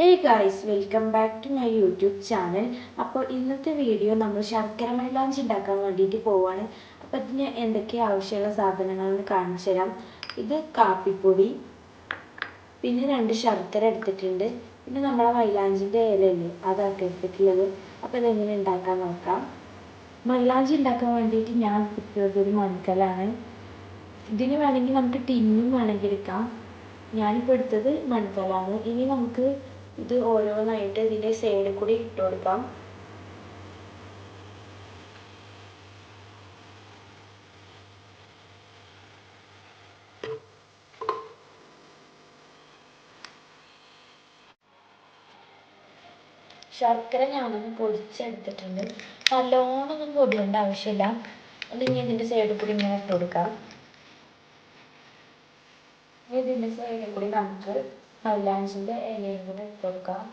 Hey guys, welcome back to my YouTube channel. അപ്പോൾ ഇന്നത്തെ video നമ്മൾ ശർക്കര മൈലാഞ്ചി ഉണ്ടാക്കാൻ വേണ്ടിയിട്ട് പോവാണ്. അപ്പോൾ ഇതിന് എന്തൊക്കെ ആവശ്യമുള്ള സാധനങ്ങളെന്ന് കാണിച്ചു തരാം. ഇത് കാപ്പിപ്പൊടി, പിന്നെ 2 ശർക്കര എടുത്തിട്ടുണ്ട്, പിന്നെ നമ്മളെ മൈലാഞ്ചിൻ്റെ ഇലയില്ലേ അതൊക്കെ എടുത്തിട്ടുള്ളത്. അപ്പോൾ ഇതെങ്ങനെ ഉണ്ടാക്കാൻ നോക്കാം. മൈലാഞ്ചി ഉണ്ടാക്കാൻ വേണ്ടിയിട്ട് ഞാൻ എടുത്തിട്ടുള്ളത് ഒരു മൺകലാണ്. ഇതിന് വേണമെങ്കിൽ നമുക്ക് ടിന്നും വേണമെങ്കിൽ എടുക്കാം. ഞാനിപ്പോൾ എടുത്തത് മൺകലാണ്. ഇനി നമുക്ക് ഇത് ഓരോന്നായിട്ട് ഇതിൻ്റെ സൈഡിൽ കൂടി ഇട്ട് കൊടുക്കാം. ശർക്കര ഞാനൊന്ന് പൊടിച്ചെടുത്തിട്ടുണ്ട്. നല്ലോണമൊന്നും പൊടിയേണ്ട ആവശ്യമില്ല. അത് ഇനി ഇതിൻ്റെ സൈഡിൽ കൂടി ഇങ്ങനെ ഇട്ട് കൊടുക്കാം. ഇതിൻ്റെ സൈഡിൽ കൂടി നമുക്ക് മൈലാഞ്ചിൻ്റെ ഇലയും കൂടെ ഇട്ട് കൊടുക്കാം.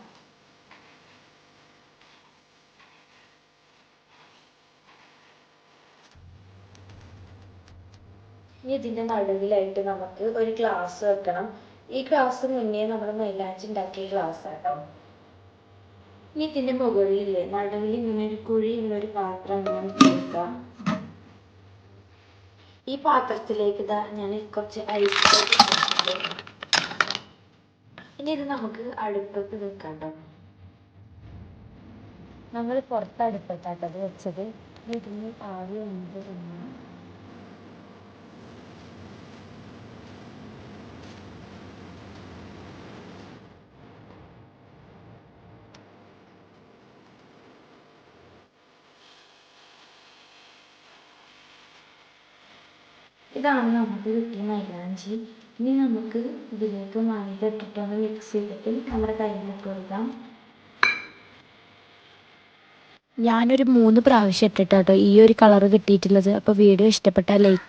ഇനി ഇതിൻ്റെ നടുവിലായിട്ട് നമുക്ക് ഒരു ഗ്ലാസ് വെക്കണം. ഈ ഗ്ലാസ് മുന്നേ നമ്മൾ മൈലാഞ്ചി ഉണ്ടാക്കിയ ഗ്ലാസ് ആട്ടോ. ഇനി ഇതിൻ്റെ മുകളിലില്ലേ നടുവിൽ ഇങ്ങനെ ഒരു കുഴിയുള്ളൊരു പാത്രം ഇങ്ങനെ കൊടുക്കാം. ഈ പാത്രത്തിലേക്ക് ഞാൻ കുറച്ച് ഐസ് ഇട്ടിട്ടുണ്ട്. ഇനി ഇത് നമുക്ക് അടുപ്പത്ത് വെക്കാം കേട്ടോ. നമ്മൾ പുറത്ത് അടുപ്പത്താട്ടത് വെച്ചത്. ഇതിന് ആവി ഉണ്ട്. ഇതാണ് നമുക്ക് കിട്ടിയ മൈലാഞ്ചി. ഇനി നമുക്ക് ഇതിലേക്ക് മൈദ ഇട്ടിട്ടൊന്ന് മിക്സ് ചെയ്തിട്ട് നമ്മുടെ കയ്യിലിട്ട് കൊടുക്കാം. ഞാനൊരു 3 പ്രാവശ്യം ഇട്ടിട്ടാട്ടോ ഈ ഒരു കളറ് കിട്ടിയിട്ടുള്ളത്. അപ്പോൾ വീഡിയോ ഇഷ്ടപ്പെട്ടാൽ ലൈക്ക്